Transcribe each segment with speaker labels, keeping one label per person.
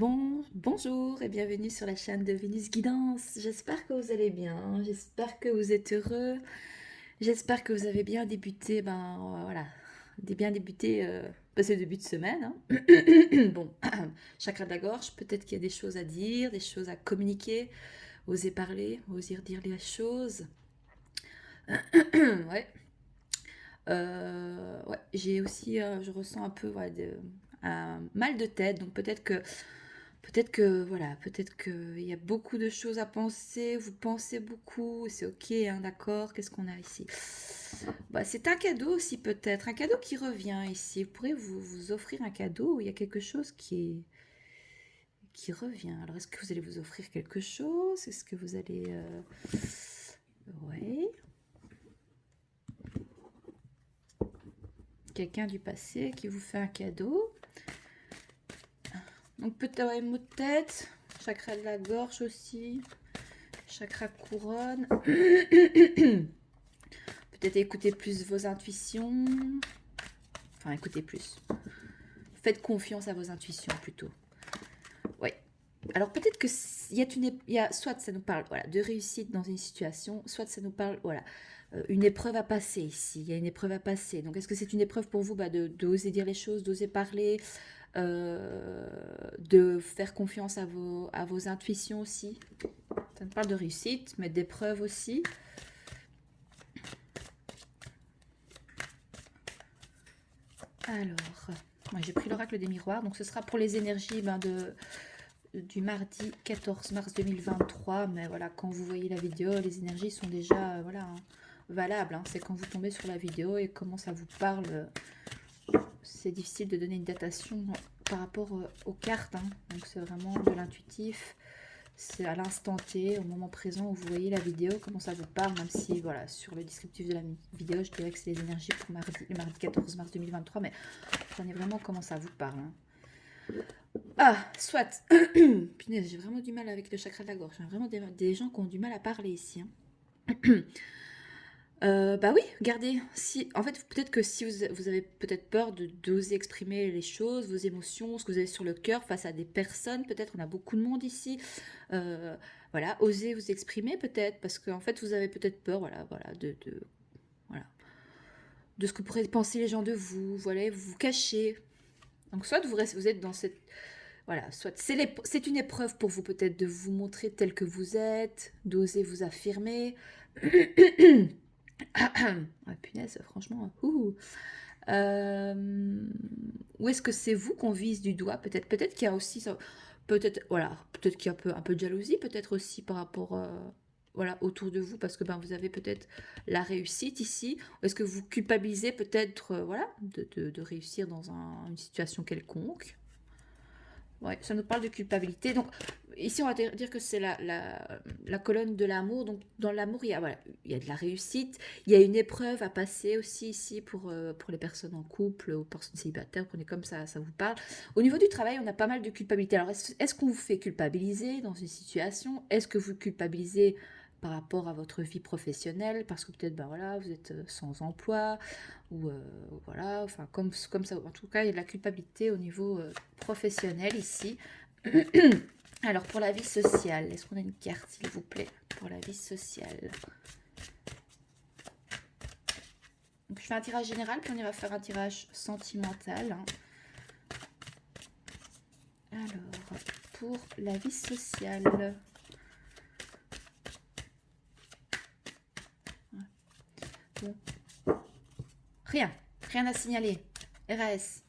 Speaker 1: Bonjour et bienvenue sur la chaîne de Vénus Guidance. J'espère que vous allez bien, j'espère que vous êtes heureux, j'espère que vous avez bien débuté, voilà, bien débuté ce début de semaine. Bon, chakra de la gorge, peut-être qu'il y a des choses à dire, des choses à communiquer, oser parler, oser dire les choses. Ouais. Ouais, j'ai aussi, je ressens un peu voilà, un mal de tête, donc peut-être que voilà, peut-être qu'il y a beaucoup de choses à penser, vous pensez beaucoup, c'est ok, hein, d'accord, qu'est-ce qu'on a ici? Bah, c'est un cadeau aussi peut-être, un cadeau qui revient ici. Vous pourrez vous offrir un cadeau où il y a quelque chose qui revient. Alors est-ce que vous allez vous offrir quelque chose? Est-ce que vous allez... Ouais, quelqu'un du passé qui vous fait un cadeau. Donc peut-être ouais, mot de tête, chakra de la gorge aussi, chakra couronne. Peut-être écouter plus vos intuitions. Enfin, écoutez plus. Faites confiance à vos intuitions plutôt. Ouais. Alors peut-être que il y a soit ça nous parle voilà, de réussite dans une situation, soit ça nous parle voilà, une épreuve à passer ici. Il y a une épreuve à passer. Donc est-ce que c'est une épreuve pour vous d'oser dire les choses, d'oser parler, de faire confiance à vos intuitions aussi. Ça nous parle de réussite, mais d'épreuve aussi. Alors, moi j'ai pris l'oracle des miroirs, donc ce sera pour les énergies du mardi 14 mars 2023. Mais voilà, quand vous voyez la vidéo, les énergies sont déjà voilà, hein, valables. Hein. C'est quand vous tombez sur la vidéo et comment ça vous parle. C'est difficile de donner une datation par rapport aux cartes. Hein. Donc c'est vraiment de l'intuitif. C'est à l'instant T, au moment présent où vous voyez la vidéo, comment ça vous parle, même si, voilà, sur le descriptif de la vidéo, je dirais que c'est les énergies pour le mardi 14 mars 2023, mais prenez vraiment comment ça vous parle. Hein. Ah, soit. Punaise, j'ai vraiment du mal avec le chakra de la gorge. Hein. Vraiment des gens qui ont du mal à parler ici. Hein. Bah oui, regardez. Si, en fait, peut-être que si vous avez peut-être peur d'oser exprimer les choses, vos émotions, ce que vous avez sur le cœur face à des personnes, peut-être on a beaucoup de monde ici. Euh, voilà, osez vous exprimer peut-être, parce qu'en fait vous avez peut-être peur, voilà, voilà, de ce que pourraient penser les gens de vous. Voilà, vous vous cachez. Donc soit vous êtes dans cette voilà, soit c'est une épreuve pour vous peut-être de vous montrer tel que vous êtes, d'oser vous affirmer. Ah, punaise, franchement. Euh, ou est-ce que c'est vous qu'on vise du doigt peut-être qu'il y a aussi ça, peut-être voilà, peut-être qu'il y a un peu de jalousie, peut-être aussi par rapport voilà, autour de vous, parce que ben, vous avez peut-être la réussite ici. Ou est-ce que vous culpabilisez peut-être voilà, de réussir dans une situation quelconque. Ouais, ça nous parle de culpabilité. Donc, ici, on va dire que c'est la colonne de l'amour. Donc, dans l'amour, voilà, il y a de la réussite. Il y a une épreuve à passer aussi ici pour les personnes en couple ou personnes célibataires. Prenez comme ça vous parle. Au niveau du travail, on a pas mal de culpabilité. Alors, est-ce qu'on vous fait culpabiliser dans une situation? Est-ce que vous culpabilisez par rapport à votre vie professionnelle? Parce que peut-être, ben voilà, vous êtes sans emploi ou voilà, enfin comme ça. En tout cas, il y a de la culpabilité au niveau professionnel ici. Alors pour la vie sociale, est-ce qu'on a une carte s'il vous plaît pour la vie sociale? Donc je fais un tirage général puis on ira faire un tirage sentimental. Hein. Alors pour la vie sociale. Bon. Rien à signaler. RAS.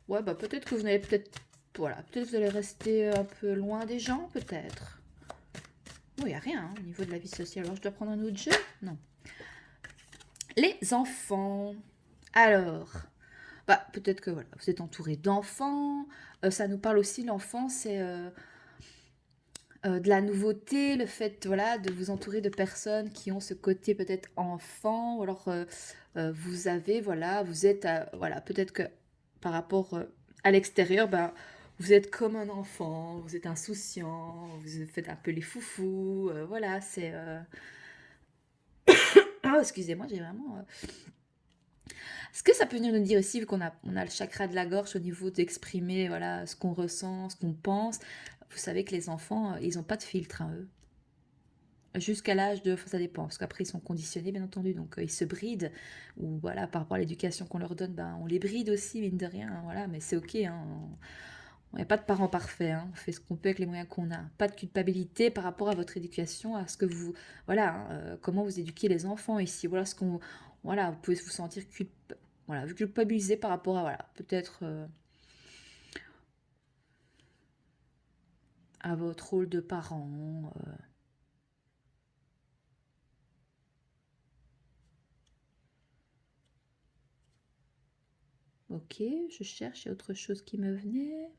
Speaker 1: Ouais, bah peut-être que vous allez voilà, peut-être que vous allez rester un peu loin des gens, peut-être. Oh, il n'y a rien hein, au niveau de la vie sociale. Alors je dois prendre un autre jeu? Non. Les enfants. Alors, bah peut-être que voilà, vous êtes entouré d'enfants. Ça nous parle aussi l'enfant, c'est de la nouveauté, le fait voilà de vous entourer de personnes qui ont ce côté peut-être enfant. Ou alors vous avez voilà, vous êtes voilà peut-être que par rapport à l'extérieur, ben vous êtes comme un enfant, vous êtes insouciant, vous faites un peu les foufous, voilà, c'est... Oh, excusez-moi, j'ai vraiment... Ce que ça peut venir nous dire aussi, vu qu'on a le chakra de la gorge au niveau d'exprimer voilà, ce qu'on ressent, ce qu'on pense, vous savez que les enfants, ils n'ont pas de filtre, hein, eux. Jusqu'à l'âge de... enfin, ça dépend, parce qu'après ils sont conditionnés, bien entendu, donc ils se brident, ou voilà, par rapport à l'éducation qu'on leur donne, ben, on les bride aussi, mine de rien, hein, voilà, mais c'est ok, hein, on n'y a pas de parents parfaits, hein, on fait ce qu'on peut avec les moyens qu'on a. Pas de culpabilité par rapport à votre éducation, à ce que vous... voilà, hein, comment vous éduquez les enfants ici, voilà ce qu'on... voilà, vous pouvez vous sentir voilà, culpabilisé par rapport à, voilà, peut-être à votre rôle de parent. Ok, je cherche, il y a autre chose qui me venait.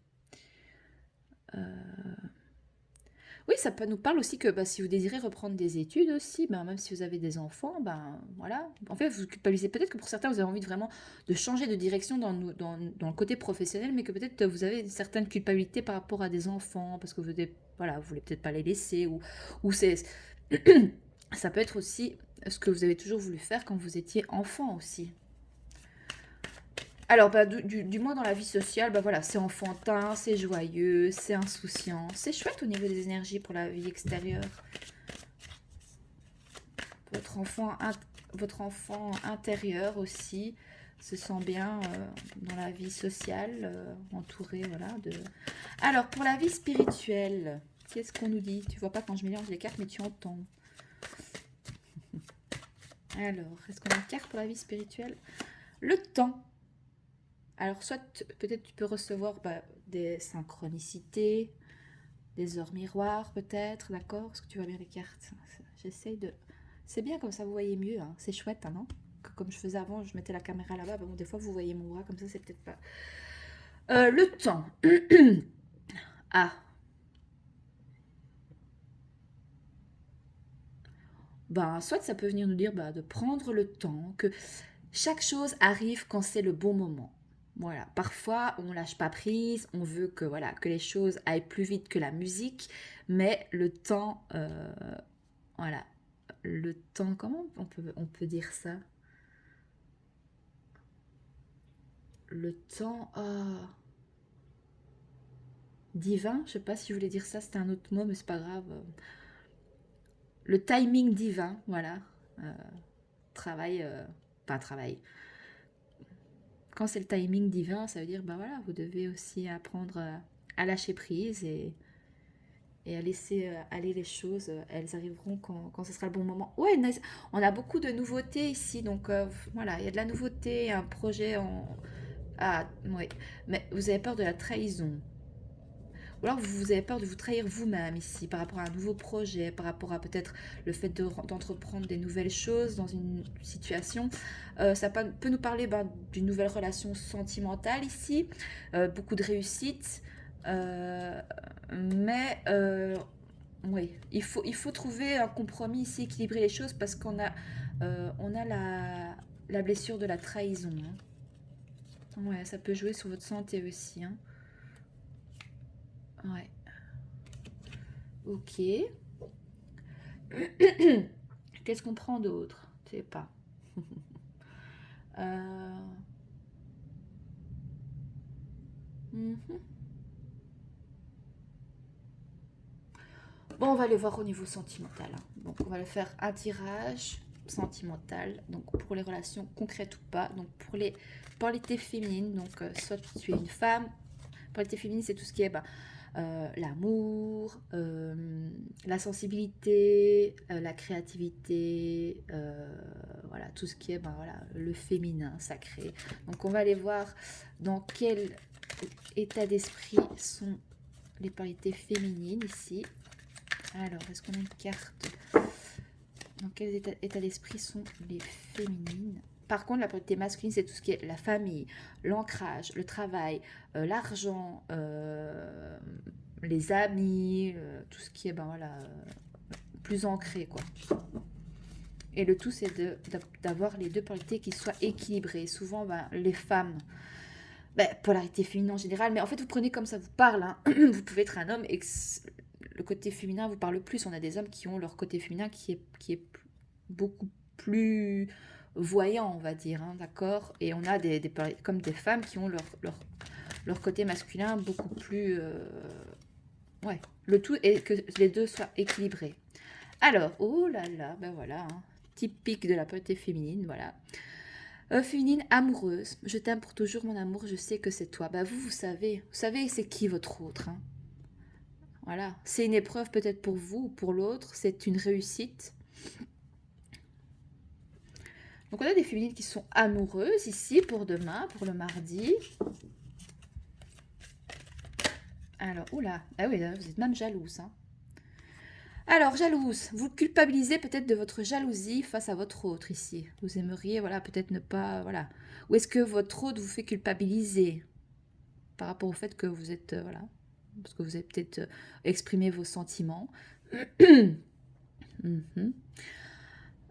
Speaker 1: Oui, ça peut nous parle aussi que bah, si vous désirez reprendre des études aussi, ben, même si vous avez des enfants, ben voilà. En fait, vous culpabilisez peut-être que pour certains, vous avez envie de vraiment de changer de direction dans le côté professionnel, mais que peut-être vous avez une certaine culpabilité par rapport à des enfants, parce que voilà, vous voulez peut-être pas les laisser, ou c'est... ça peut être aussi ce que vous avez toujours voulu faire quand vous étiez enfant aussi. Alors, bah, du moins dans la vie sociale, bah voilà, c'est enfantin, c'est joyeux, c'est insouciant. C'est chouette au niveau des énergies pour la vie extérieure. Votre enfant, votre enfant intérieur aussi se sent bien dans la vie sociale, entouré, voilà. Alors, pour la vie spirituelle, qu'est-ce qu'on nous dit? Tu vois pas quand je mélange les cartes, mais tu entends. Alors, est-ce qu'on a une carte pour la vie spirituelle? Le temps. Alors, soit peut-être tu peux recevoir des synchronicités, des heures miroirs peut-être, d'accord? Est-ce que tu vois bien les cartes? J'essaye de... C'est bien comme ça, vous voyez mieux, hein. C'est chouette, hein, non? Que comme je faisais avant, je mettais la caméra là-bas, bon, des fois vous voyez mon bras comme ça, c'est peut-être pas... le temps. Ah, ben, soit ça peut venir nous dire de prendre le temps, que chaque chose arrive quand c'est le bon moment. Voilà, parfois on lâche pas prise, on veut que voilà que les choses aillent plus vite que la musique, mais le temps, voilà, le temps, comment on peut dire ça? Le temps divin, je sais pas si je voulais dire ça, c'était un autre mot, mais c'est pas grave. Le timing divin, voilà. Euh, travail, pas travail. Quand c'est le timing divin, ça veut dire, bah voilà, vous devez aussi apprendre à lâcher prise et à laisser aller les choses. Elles arriveront quand ce sera le bon moment. Ouais, nice. On a beaucoup de nouveautés ici, donc voilà, il y a de la nouveauté, un projet en... Ah, oui, mais vous avez peur de la trahison. Ou alors vous avez peur de vous trahir vous-même ici par rapport à un nouveau projet, par rapport à peut-être le fait d'entreprendre des nouvelles choses dans une situation. Ça peut nous parler d'une nouvelle relation sentimentale ici, beaucoup de réussite. Euh, mais oui, il faut trouver un compromis ici, équilibrer les choses parce on a la blessure de la trahison, hein. Ouais, ça peut jouer sur votre santé aussi, hein. Ouais, ok. Qu'est-ce qu'on prend d'autre? Je sais pas. Euh, mhm. Bon, on va aller voir au niveau sentimental, hein. Donc, on va le faire un tirage sentimental. Donc, pour les relations concrètes ou pas. Donc, pour les polarités féminines, donc, soit tu es une femme. Polarité féminine, c'est tout ce qui est l'amour, la sensibilité, la créativité, voilà, tout ce qui est voilà, le féminin sacré. Donc on va aller voir dans quel état d'esprit sont les polarités féminines ici. Alors, est-ce qu'on a une carte? Dans quel état d'esprit sont les féminines? Par contre, la polarité masculine, c'est tout ce qui est la famille, l'ancrage, le travail, l'argent, les amis, tout ce qui est voilà, plus ancré, quoi. Et le tout, c'est d'avoir les deux polarités qui soient équilibrées. Souvent, les femmes, polarité féminine en général, mais en fait, vous prenez comme ça vous parle, hein. Vous pouvez être un homme et que le côté féminin vous parle plus. On a des hommes qui ont leur côté féminin qui est beaucoup plus voyants, on va dire, hein, d'accord? Et on a comme des femmes qui ont leur côté masculin beaucoup plus... ouais, le tout est que les deux soient équilibrés. Alors, oh là là, ben voilà, hein, typique de la polarité féminine, voilà. Féminine amoureuse, je t'aime pour toujours mon amour, je sais que c'est toi. Bah vous savez c'est qui votre autre, hein. Voilà, c'est une épreuve peut-être pour vous ou pour l'autre, c'est une réussite. Donc on a des féminines qui sont amoureuses ici pour demain, pour le mardi. Alors, oula, ah oui, là, vous êtes même jalouse, hein. Alors, jalouse, vous culpabilisez peut-être de votre jalousie face à votre autre ici. Vous aimeriez, voilà, peut-être ne pas, voilà. Ou est-ce que votre autre vous fait culpabiliser par rapport au fait que vous êtes, voilà, parce que vous avez peut-être exprimé vos sentiments. Mhm.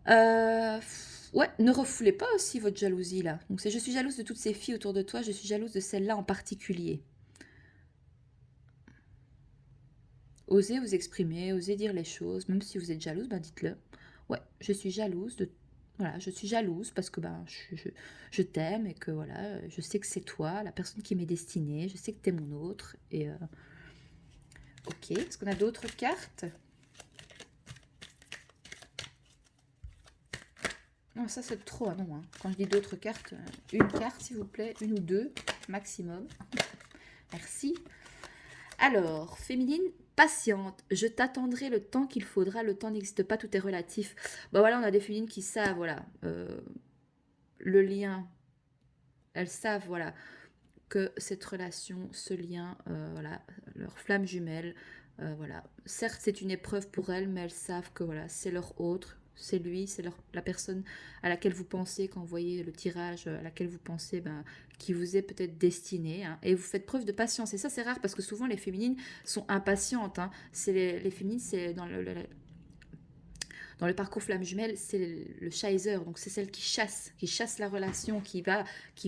Speaker 1: Ouais, ne refoulez pas aussi votre jalousie là. Donc c'est je suis jalouse de toutes ces filles autour de toi, je suis jalouse de celle-là en particulier. Osez vous exprimer, osez dire les choses, même si vous êtes jalouse, ben dites-le. Ouais, je suis jalouse de... Voilà, je suis jalouse parce que ben, je t'aime et que voilà, je sais que c'est toi, la personne qui m'est destinée, je sais que t'es mon autre. Et ok, est-ce qu'on a d'autres cartes? Non, ça c'est trop, non. Hein. Quand je dis d'autres cartes, une carte s'il vous plaît, une ou deux maximum. Merci. Alors, féminine, patiente, je t'attendrai le temps qu'il faudra, le temps n'existe pas, tout est relatif. Bah voilà, on a des féminines qui savent, voilà, le lien, elles savent, voilà, que cette relation, ce lien, voilà, leur flamme jumelle, voilà. Certes, c'est une épreuve pour elles, mais elles savent que voilà, c'est leur autre, c'est lui, c'est la personne à laquelle vous pensez quand vous voyez le tirage, à laquelle vous pensez, ben, qui vous est peut-être destiné. Hein, et vous faites preuve de patience. Et ça, c'est rare parce que souvent les féminines sont impatientes. Hein. C'est les féminines, c'est dans le parcours flamme jumelle, c'est le chaser, donc c'est celle qui chasse la relation, qui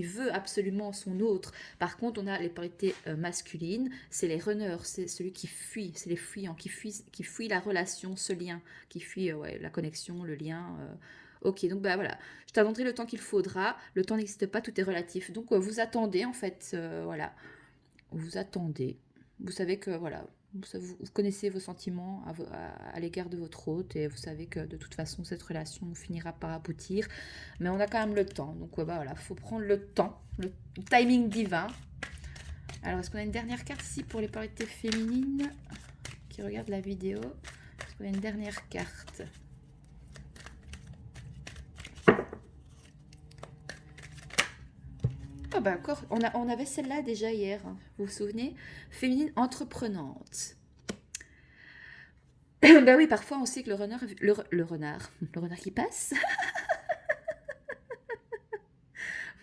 Speaker 1: veut absolument son autre. Par contre, on a les polarités masculines, c'est les runners, c'est celui qui fuit, c'est les fuyants, qui fuit la relation, ce lien, qui fuit ouais, la connexion, le lien. Ok, donc bah voilà, je t'attendrai le temps qu'il faudra, le temps n'existe pas, tout est relatif. Donc vous attendez en fait, voilà, vous attendez. Vous savez que voilà, vous connaissez vos sentiments à l'égard de votre hôte et vous savez que de toute façon cette relation finira par aboutir. Mais on a quand même le temps. Donc bah, voilà, faut prendre le temps, le timing divin. Alors est-ce qu'on a une dernière carte ici pour les polarités féminines qui regardent la vidéo? Est-ce qu'on a une dernière carte? Oh bah encore, on avait celle-là déjà hier, hein, vous vous souvenez? Féminine entreprenante. Ben oui, parfois on sait que le renard, le renard qui passe.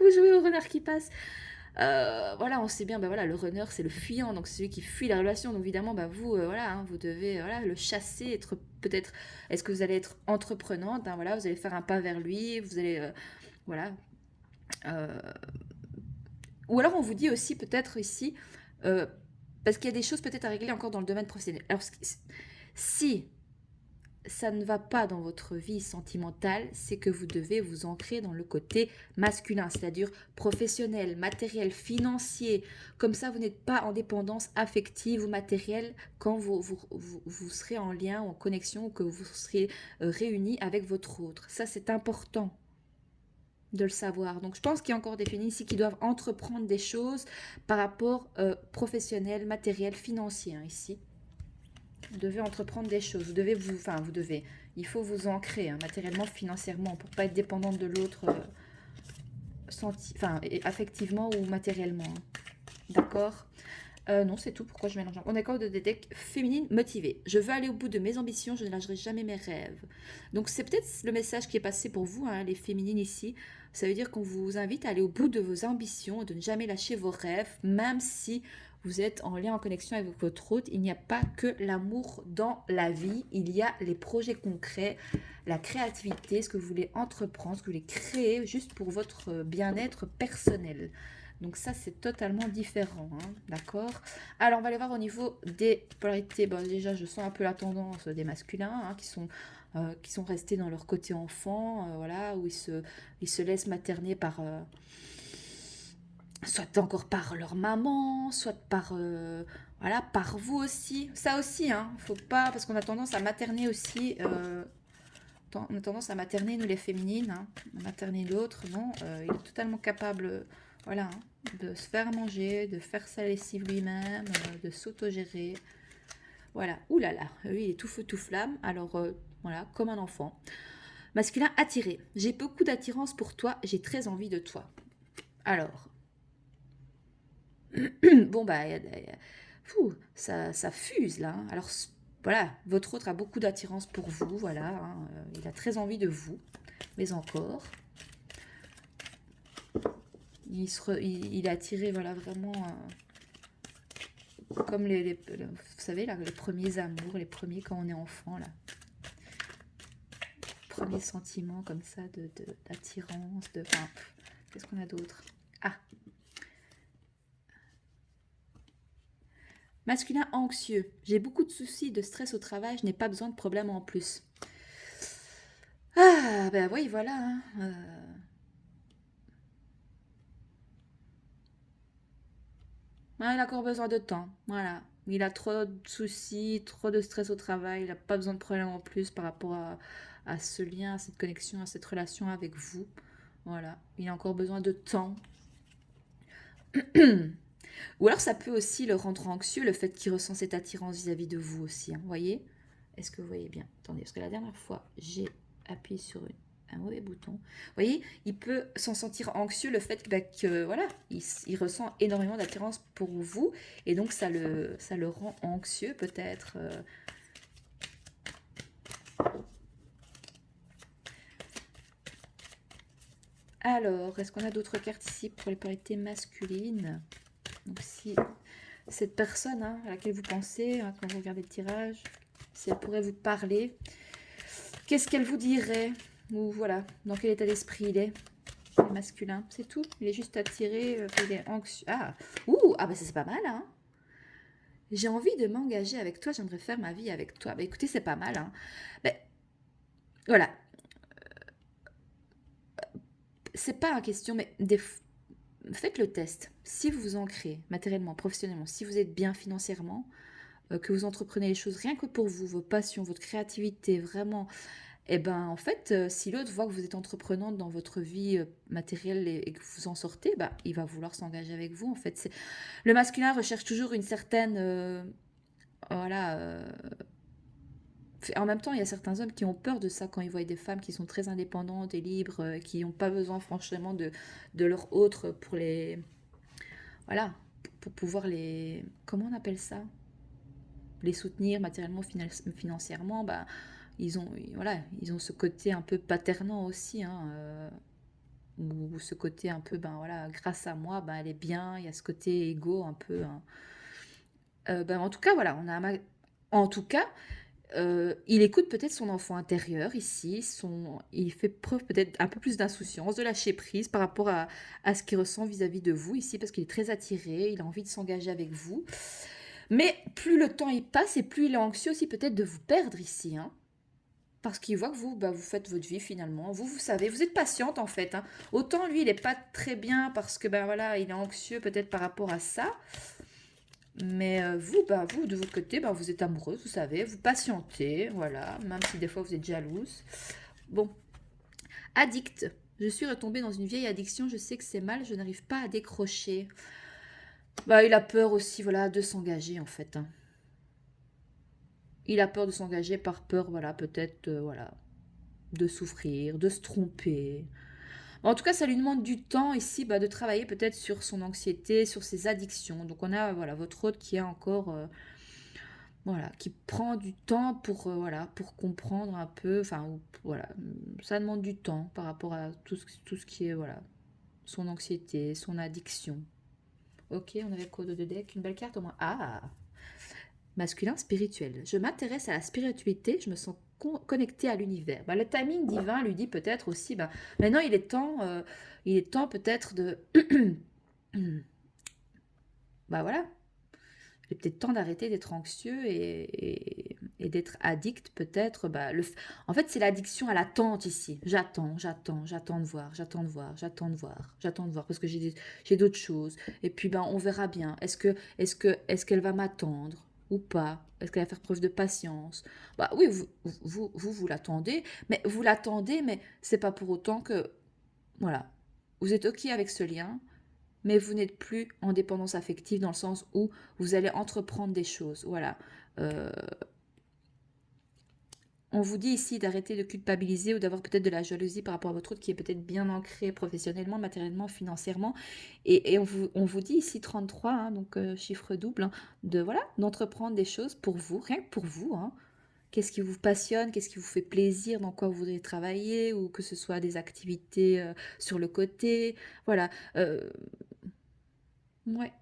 Speaker 1: Vous jouez au renard qui passe. Voilà, on sait bien, ben voilà, le runner c'est le fuyant, donc c'est celui qui fuit la relation. Donc évidemment, ben vous, voilà, hein, vous devez voilà, le chasser, être peut-être. Est-ce que vous allez être entreprenante? Ben voilà, vous allez faire un pas vers lui, vous allez, voilà. Euh, ou alors on vous dit aussi peut-être ici, parce qu'il y a des choses peut-être à régler encore dans le domaine professionnel. Alors si ça ne va pas dans votre vie sentimentale, c'est que vous devez vous ancrer dans le côté masculin, c'est-à-dire professionnel, matériel, financier. Comme ça, vous n'êtes pas en dépendance affective ou matérielle quand vous serez en lien, en connexion, ou que vous serez réunis avec votre autre. Ça, c'est important de le savoir. Donc, je pense qu'il y a encore des féminines ici qui doivent entreprendre des choses par rapport professionnel, matériel, financier, hein, ici. Vous devez entreprendre des choses. Il faut vous ancrer hein, matériellement, financièrement, pour pas être dépendante de l'autre, affectivement ou matériellement. Hein. D'accord. Non, c'est tout. Pourquoi je mélange? On est encore de des decks féminines motivées. Je veux aller au bout de mes ambitions, je ne lâcherai jamais mes rêves. Donc c'est peut-être le message qui est passé pour vous, hein, les féminines ici. Ça veut dire qu'on vous invite à aller au bout de vos ambitions, de ne jamais lâcher vos rêves, même si vous êtes en lien, en connexion avec votre hôte. Il n'y a pas que l'amour dans la vie, il y a les projets concrets, la créativité, ce que vous voulez entreprendre, ce que vous voulez créer juste pour votre bien-être personnel. Donc ça, c'est totalement différent, hein, d'accord? Alors, on va aller voir au niveau des polarités. Bon, déjà, je sens un peu la tendance des masculins, hein, qui sont qui sont restés dans leur côté enfant, voilà, où ils se laissent materner par, soit encore par leur maman, soit par, voilà, par vous aussi. Ça aussi, hein, faut pas, parce qu'on a tendance à materner aussi, on a tendance à materner, nous les féminines, hein, à materner l'autre, non, il est totalement capable, voilà, hein, de se faire manger, de faire sa lessive lui-même, de s'autogérer. Voilà, ouh là là, lui il est tout feu tout flamme, alors voilà, comme un enfant. Masculin attiré, j'ai beaucoup d'attirance pour toi, j'ai très envie de toi. Alors, bon bah, fou, ça fuse là, hein. Alors voilà, votre autre a beaucoup d'attirance pour vous, voilà, hein, il a très envie de vous, mais encore, il est attiré, voilà, vraiment, comme vous savez, là, les premiers amours, les premiers quand on est enfant, là. Premiers sentiments comme ça d'attirance, enfin, qu'est-ce qu'on a d'autre? Ah, masculin anxieux. J'ai beaucoup de soucis, de stress au travail, je n'ai pas besoin de problèmes en plus. Ah, ben oui, voilà, hein, ouais, il a encore besoin de temps, voilà. Il a trop de soucis, trop de stress au travail, il n'a pas besoin de problèmes en plus par rapport à ce lien, à cette connexion, à cette relation avec vous. Voilà, il a encore besoin de temps. Ou alors ça peut aussi le rendre anxieux, le fait qu'il ressent cette attirance vis-à-vis de vous aussi, hein, vous voyez? Est-ce que vous voyez bien? Attendez, parce que la dernière fois, j'ai appuyé sur un mauvais bouton. Vous voyez, il peut s'en sentir anxieux, le fait bah, que voilà, il ressent énormément d'attirance pour vous, et donc ça le rend anxieux peut-être. Alors, est-ce qu'on a d'autres cartes ici pour les polarités masculines? Donc si cette personne, hein, à laquelle vous pensez, hein, quand vous regardez le tirage, si elle pourrait vous parler, qu'est-ce qu'elle vous dirait? Ou voilà, dans quel état d'esprit il est? Il est masculin, c'est tout. Il est juste attiré, il est anxieux. Ah, ouh, ah bah ça c'est pas mal, hein. J'ai envie de m'engager avec toi, j'aimerais faire ma vie avec toi. Bah écoutez, c'est pas mal, hein. Bah, voilà, c'est pas une question, mais faites le test. Si vous vous ancrez matériellement, professionnellement, si vous êtes bien financièrement, que vous entreprenez les choses rien que pour vous, vos passions, votre créativité, vraiment, et ben en fait, si l'autre voit que vous êtes entreprenante dans votre vie matérielle et que vous en sortez, bah, il va vouloir s'engager avec vous. En fait, le masculin recherche toujours une certaine, voilà. En même temps, il y a certains hommes qui ont peur de ça quand ils voient des femmes qui sont très indépendantes et libres, qui n'ont pas besoin franchement de leur autre pour les, voilà, pour pouvoir les, comment on appelle ça, les soutenir matériellement, financièrement, bah, voilà, ils ont ce côté un peu paternant aussi, hein, ou ce côté un peu, ben voilà, grâce à moi, ben, elle est bien, il y a ce côté égo un peu, hein. Ben, en tout cas, voilà, en tout cas, il écoute peut-être son enfant intérieur ici, il fait preuve peut-être un peu plus d'insouciance, de lâcher prise par rapport à ce qu'il ressent vis-à-vis de vous ici, parce qu'il est très attiré, il a envie de s'engager avec vous. Mais plus le temps il passe et plus il est anxieux aussi peut-être de vous perdre ici, hein. Parce qu'il voit que vous, bah, vous faites votre vie finalement. Vous savez, vous êtes patiente en fait, hein. Autant lui, il n'est pas très bien parce que ben voilà, il est anxieux peut-être par rapport à ça. Mais vous, bah, vous, de votre côté, bah, vous êtes amoureuse, vous savez, vous patientez, voilà, même si des fois vous êtes jalouse. Bon, addict. Je suis retombée dans une vieille addiction, je sais que c'est mal, je n'arrive pas à décrocher. Bah, il a peur aussi, voilà, de s'engager en fait, hein. Il a peur de s'engager par peur, voilà, peut-être, voilà, de souffrir, de se tromper. En tout cas, ça lui demande du temps ici, bah, de travailler peut-être sur son anxiété, sur ses addictions. Donc on a voilà votre hôte qui a encore voilà, qui prend du temps pour voilà, pour comprendre un peu, enfin voilà, ça demande du temps par rapport à tout ce qui est voilà, son anxiété, son addiction. Ok, on avait le code de deck, une belle carte au moins. Ah, masculin spirituel. Je m'intéresse à la spiritualité, je me sens connectée à l'univers. Bah, le timing divin lui dit peut-être aussi, bah, maintenant il est temps peut-être de, bah voilà, il est peut-être temps d'arrêter d'être anxieux et d'être addict peut-être, bah, en fait c'est l'addiction à l'attente ici. J'attends de voir, j'attends de voir parce que j'ai d'autres choses. Et puis ben on verra bien. Est-ce qu'elle va m'attendre ou pas? Est-ce qu'elle va faire preuve de patience? Bah oui, vous l'attendez, mais c'est pas pour autant que voilà, vous êtes ok avec ce lien, mais vous n'êtes plus en dépendance affective dans le sens où vous allez entreprendre des choses. Voilà. Euh, on vous dit ici d'arrêter de culpabiliser ou d'avoir peut-être de la jalousie par rapport à votre autre qui est peut-être bien ancré professionnellement, matériellement, financièrement. Et on vous dit ici 33, hein, donc chiffre double, hein, de voilà, d'entreprendre des choses pour vous, rien que pour vous. Hein. Qu'est-ce qui vous passionne, qu'est-ce qui vous fait plaisir, dans quoi vous voudriez travailler, ou que ce soit des activités sur le côté. Voilà. Ouais.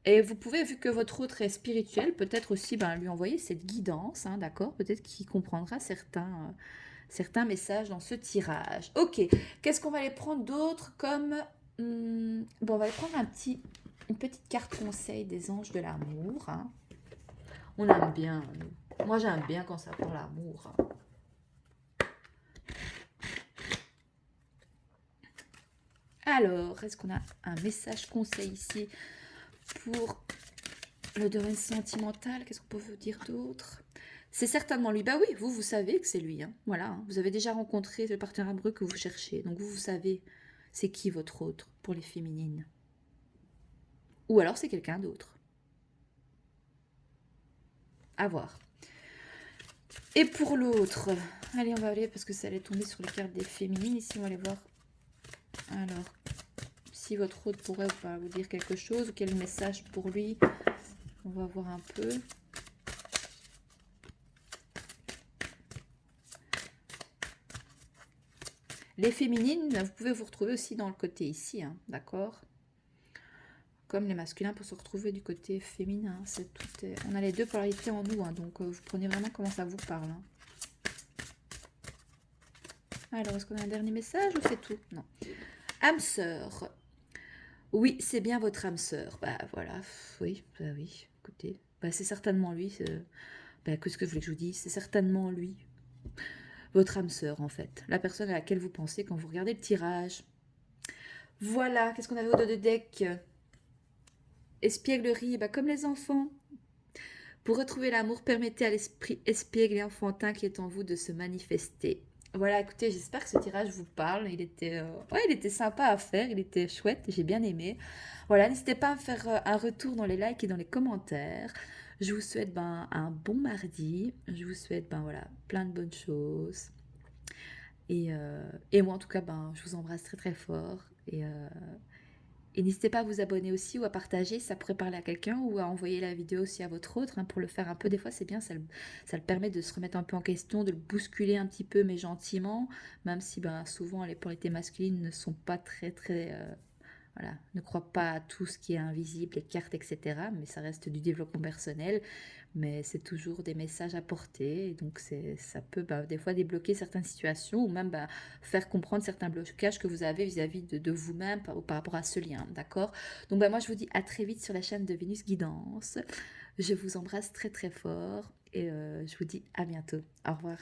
Speaker 1: Et vous pouvez, vu que votre autre est spirituel, peut-être aussi ben, lui envoyer cette guidance, hein, d'accord? Peut-être qu'il comprendra certains messages dans ce tirage. Ok, qu'est-ce qu'on va aller prendre d'autre comme... bon, on va aller prendre une petite carte conseil des anges de l'amour. Hein. On aime bien, nous. Moi j'aime bien quand ça parle l'amour. Hein. Alors, est-ce qu'on a un message conseil ici pour le domaine sentimental? Qu'est-ce qu'on peut vous dire d'autre? C'est certainement lui. Bah oui, vous savez que c'est lui. Hein. Voilà, hein. Vous avez déjà rencontré le partenaire amoureux que vous cherchez. Donc vous savez c'est qui votre autre pour les féminines. Ou alors c'est quelqu'un d'autre. À voir. Et pour l'autre, allez, on va aller parce que ça allait tomber sur les cartes des féminines. Ici, on va aller voir. Alors, si votre autre pourrait ou pas vous dire quelque chose ou quel message pour lui. On va voir un peu. Les féminines, vous pouvez vous retrouver aussi dans le côté ici, hein, d'accord? Comme les masculins pour se retrouver du côté féminin. On a les deux polarités en nous, hein, donc vous prenez vraiment comment ça vous parle. Hein. Alors, est-ce qu'on a un dernier message ou c'est tout? Non. Âme sœur. Oui, c'est bien votre âme sœur. Bah voilà, oui, écoutez. Bah, c'est certainement lui. Bah, qu'est-ce que vous voulez que je vous dise? C'est certainement lui. Votre âme sœur, en fait. La personne à laquelle vous pensez quand vous regardez le tirage. Voilà, qu'est-ce qu'on avait au dos de deck? Espièglerie, bah, comme les enfants. Pour retrouver l'amour, permettez à l'esprit espiègle et enfantin qui est en vous de se manifester. Voilà, écoutez, j'espère que ce tirage vous parle. Il était sympa à faire, il était chouette, j'ai bien aimé. Voilà, n'hésitez pas à me faire un retour dans les likes et dans les commentaires. Je vous souhaite un bon mardi. Je vous souhaite voilà, plein de bonnes choses. Et moi, en tout cas, je vous embrasse très très fort. Et n'hésitez pas à vous abonner aussi ou à partager, ça pourrait parler à quelqu'un ou à envoyer la vidéo aussi à votre autre, hein, pour le faire un peu. Des fois, c'est bien, ça le permet de se remettre un peu en question, de le bousculer un petit peu, mais gentiment, même si souvent les polarités masculines ne sont pas très, très... voilà, ne croient pas à tout ce qui est invisible, les cartes, etc. Mais ça reste du développement personnel. Mais c'est toujours des messages à porter. Et donc, ça peut des fois débloquer certaines situations ou même faire comprendre certains blocages que vous avez vis-à-vis de vous-même par rapport à ce lien. D'accord? Donc, moi, je vous dis à très vite sur la chaîne de Vénus Guidance. Je vous embrasse très, très fort et je vous dis à bientôt. Au revoir.